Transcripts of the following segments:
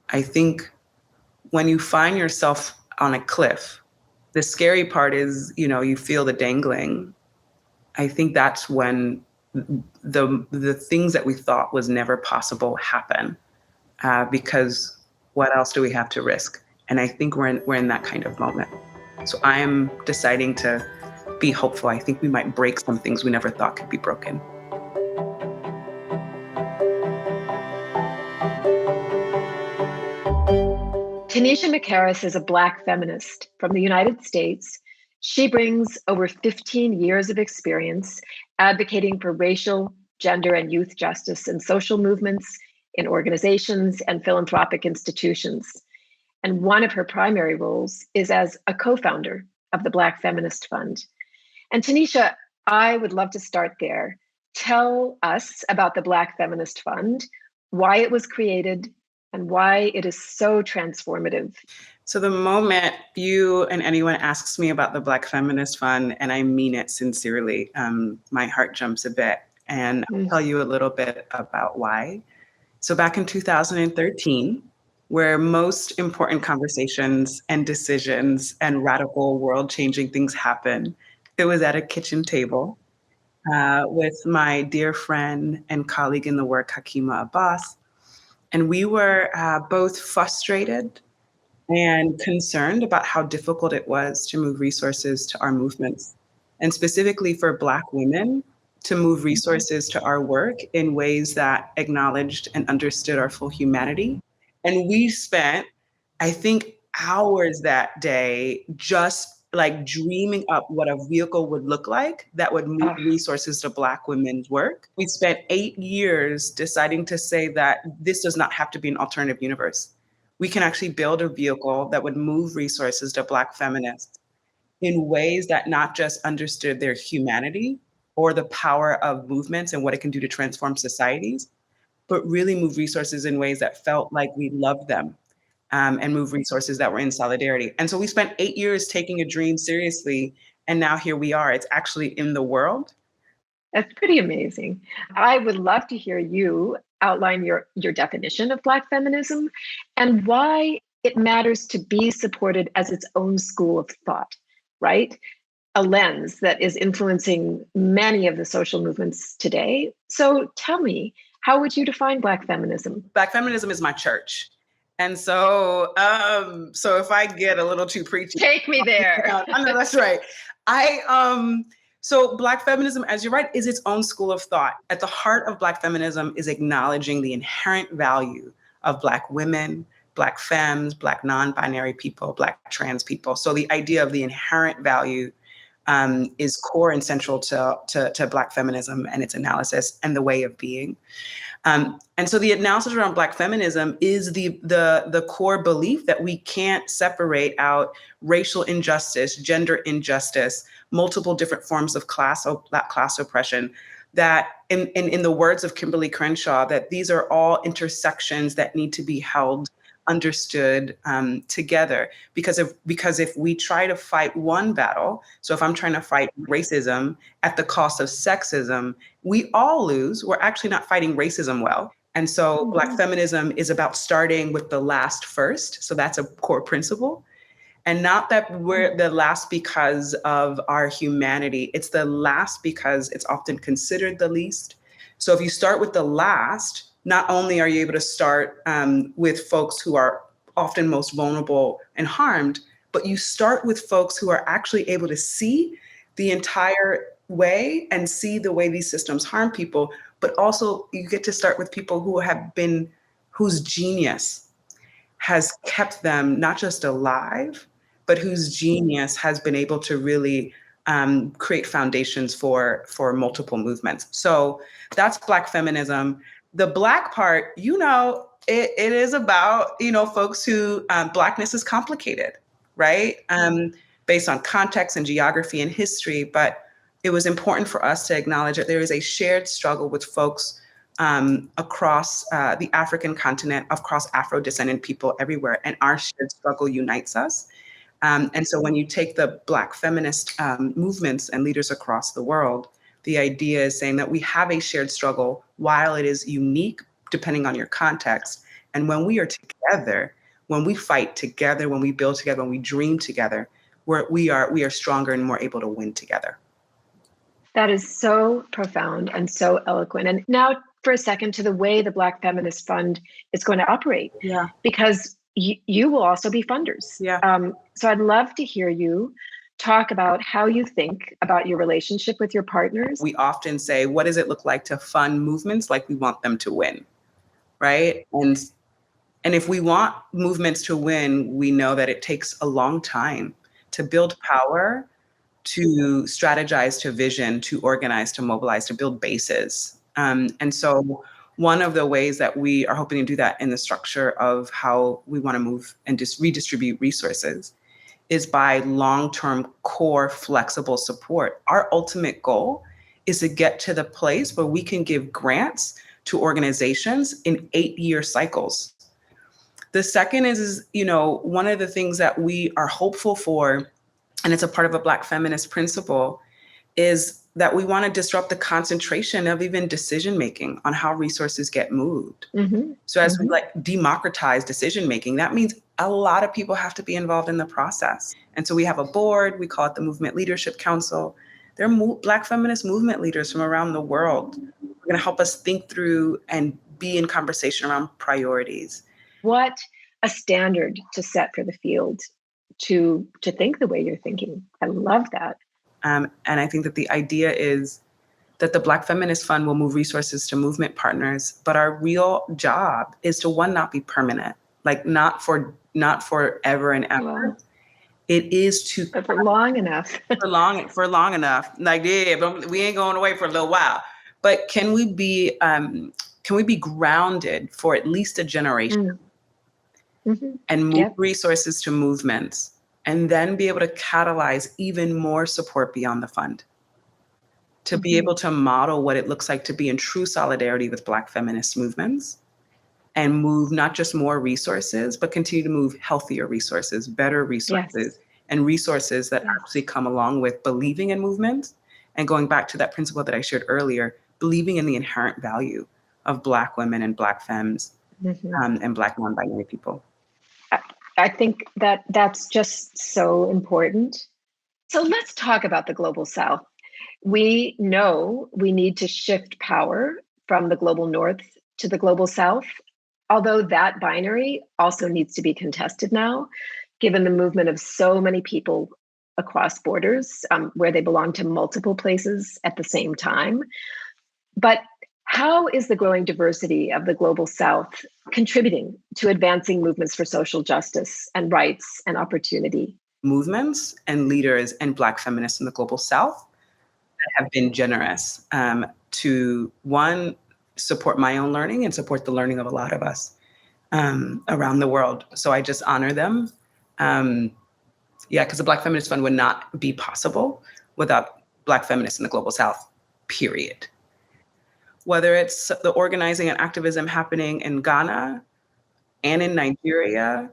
I think when you find yourself on a cliff, the scary part is, you feel the dangling. I think that's when the things that we thought was never possible happen, because what else do we have to risk? And I think we're in that kind of moment. So I am deciding to be hopeful. I think we might break some things we never thought could be broken. Tanisha McCarris is a Black feminist from the United States. She brings over 15 years of experience advocating for racial, gender, and youth justice in social movements, in organizations, and philanthropic institutions. And one of her primary roles is as a co founder of the Black Feminist Fund. And Tanisha, I would love to start there. Tell us about the Black Feminist Fund, why it was created, and why it is so transformative. So the moment you and anyone asks me about the Black Feminist Fund, and I mean it sincerely, my heart jumps a bit. And I'll tell you a little bit about why. So back in 2013, where most important conversations and decisions and radical world-changing things happen, it was at a kitchen table with my dear friend and colleague in the work, Hakima Abbas. And we were both frustrated and concerned about how difficult it was to move resources to our movements, and specifically for Black women to move resources to our work in ways that acknowledged and understood our full humanity. And we spent, I think, hours that day just like dreaming up what a vehicle would look like that would move resources to Black women's work. We spent 8 years deciding to say that this does not have to be an alternative universe. We can actually build a vehicle that would move resources to Black feminists in ways that not just understood their humanity or the power of movements and what it can do to transform societies, but really move resources in ways that felt like we loved them, and move resources that were in solidarity. And so we spent 8 years taking a dream seriously, and now here we are. It's actually in the world. That's pretty amazing. I would love to hear you outline your definition of Black feminism and why it matters to be supported as its own school of thought, right? A lens that is influencing many of the social movements today. So tell me, how would you define Black feminism? Black feminism is my church. And so, so if I get a little too preachy, take me there. I know that's right. So Black feminism, as you're right, is its own school of thought. At the heart of Black feminism is acknowledging the inherent value of Black women, Black femmes, Black non-binary people, Black trans people. So the idea of the inherent value is core and central to Black feminism and its analysis and the way of being. And so the analysis around Black feminism is the core belief that we can't separate out racial injustice, gender injustice, multiple different forms of class oppression, that in the words of Kimberly Crenshaw, that these are all intersections that need to be held, understood together. Because if we try to fight one battle, so if I'm trying to fight racism at the cost of sexism, we all lose. We're actually not fighting racism well. And so Black feminism is about starting with the last first. So that's a core principle. And not that we're the last because of our humanity. It's the last because it's often considered the least. So if you start with the last, not only are you able to start with folks who are often most vulnerable and harmed, but you start with folks who are actually able to see the entire way and see the way these systems harm people. But also you get to start with people whose genius has kept them not just alive, but whose genius has been able to really create foundations for multiple movements. So that's Black feminism. The Black part, it is about, folks who Blackness is complicated, right? Based on context and geography and history. But it was important for us to acknowledge that there is a shared struggle with folks across the African continent, across Afro-descendant people everywhere, and our shared struggle unites us. And so when you take the Black feminist movements and leaders across the world, the idea is saying that we have a shared struggle while it is unique, depending on your context, And when we are together, when we fight together, when we build together, when we dream together, we are stronger and more able to win together. That is so profound and so eloquent. And now, for a second, to the way the Black Feminist Fund is going to operate, Yeah. because you will also be funders. Yeah. So I'd love to hear you talk about how you think about your relationship with your partners. We often say, what does it look like to fund movements like we want them to win? Right? And if we want movements to win, we know that it takes a long time to build power, to strategize, to vision, to organize, to mobilize, to build bases. And so one of the ways that we are hoping to do that in the structure of how we want to move and just redistribute resources is by long-term core flexible support. Our ultimate goal is to get to the place where we can give grants to organizations in 8-year cycles. The second is, one of the things that we are hopeful for, and it's a part of a Black feminist principle, is that we want to disrupt the concentration of even decision making on how resources get moved. Mm-hmm. So as we democratize decision making, that means a lot of people have to be involved in the process. And so we have a board, we call it the Movement Leadership Council. They're Black feminist movement leaders from around the world. They're going to help us think through and be in conversation around priorities. What a standard to set for the field to think the way you're thinking. I love that. And I think that the idea is that the Black Feminist Fund will move resources to movement partners, but our real job is to, one, not be permanent, like not for ever and ever. Well, it is to for long enough. for long enough. Like, yeah, but we ain't going away for a little while. But can we be grounded for at least a generation and move resources to movements, and then be able to catalyze even more support beyond the fund, to be able to model what it looks like to be in true solidarity with Black feminist movements and move not just more resources, but continue to move healthier resources, better resources, and resources that actually come along with believing in movements and going back to that principle that I shared earlier, believing in the inherent value of Black women and Black femmes and Black non-binary people. I think that that's just so important. So let's talk about the Global South. We know we need to shift power from the Global North to the Global South, although that binary also needs to be contested now, given the movement of so many people across borders where they belong to multiple places at the same time. But how is the growing diversity of the Global South contributing to advancing movements for social justice and rights and opportunity? Movements and leaders and Black feminists in the Global South have been generous to, one, support my own learning and support the learning of a lot of us around the world. So I just honor them. Because the Black Feminist Fund would not be possible without Black feminists in the Global South, period. Whether it's the organizing and activism happening in Ghana and in Nigeria,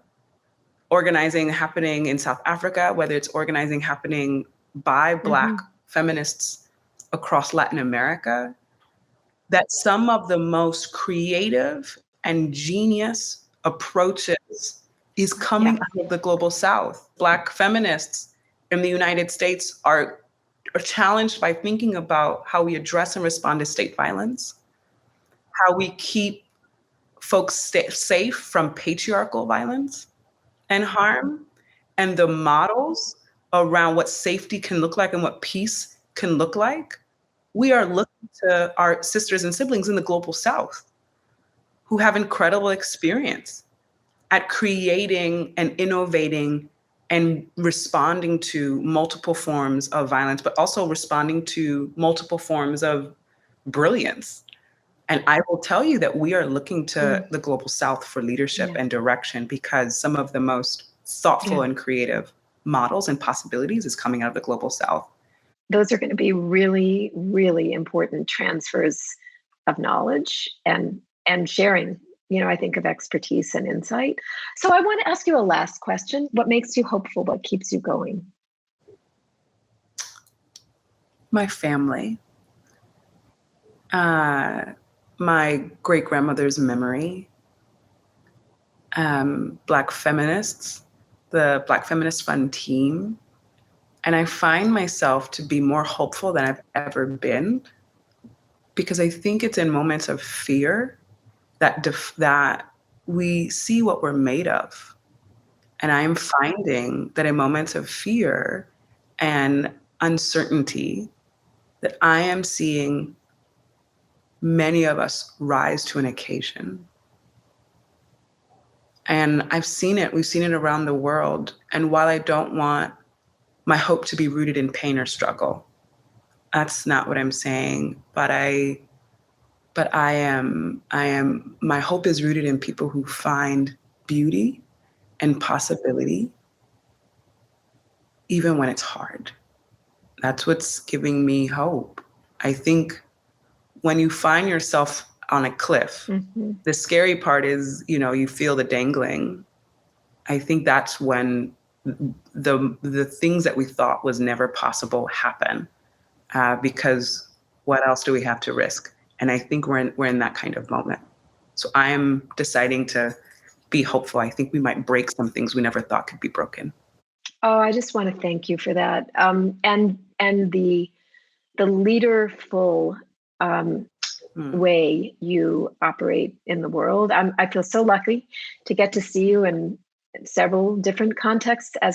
organizing happening in South Africa, whether it's organizing happening by Black feminists across Latin America, that some of the most creative and genius approaches is coming out of the Global South. Black feminists in the United States are challenged by thinking about how we address and respond to state violence, how we keep folks safe from patriarchal violence and harm, and the models around what safety can look like and what peace can look like. We are looking to our sisters and siblings in the Global South who have incredible experience at creating and innovating and responding to multiple forms of violence, but also responding to multiple forms of brilliance. And I will tell you that we are looking to the Global South for leadership and direction, because some of the most thoughtful and creative models and possibilities is coming out of the Global South. Those are going to be really, really important transfers of knowledge and sharing, I think, of expertise and insight. So I want to ask you a last question. What makes you hopeful? What keeps you going? My family. My great-grandmother's memory Black feminists, the Black Feminist Fund team. And I find myself to be more hopeful than I've ever been, because I think it's in moments of fear that we see what we're made of. And I am finding that in moments of fear and uncertainty, that I am seeing many of us rise to an occasion. And I've seen it, we've seen it around the world. And while I don't want my hope to be rooted in pain or struggle, that's not what I'm saying. My hope is rooted in people who find beauty and possibility, even when it's hard. That's what's giving me hope. I think when you find yourself on a cliff, the scary part is, you feel the dangling. I think that's when the things that we thought was never possible happen, because what else do we have to risk? And I think we're in that kind of moment. So I'm deciding to be hopeful. I think we might break some things we never thought could be broken. Oh, I just want to thank you for that. And the leaderful way you operate in the world. I feel so lucky to get to see you in several different contexts as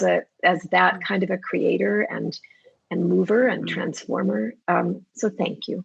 that kind of a creator and mover and transformer. So thank you.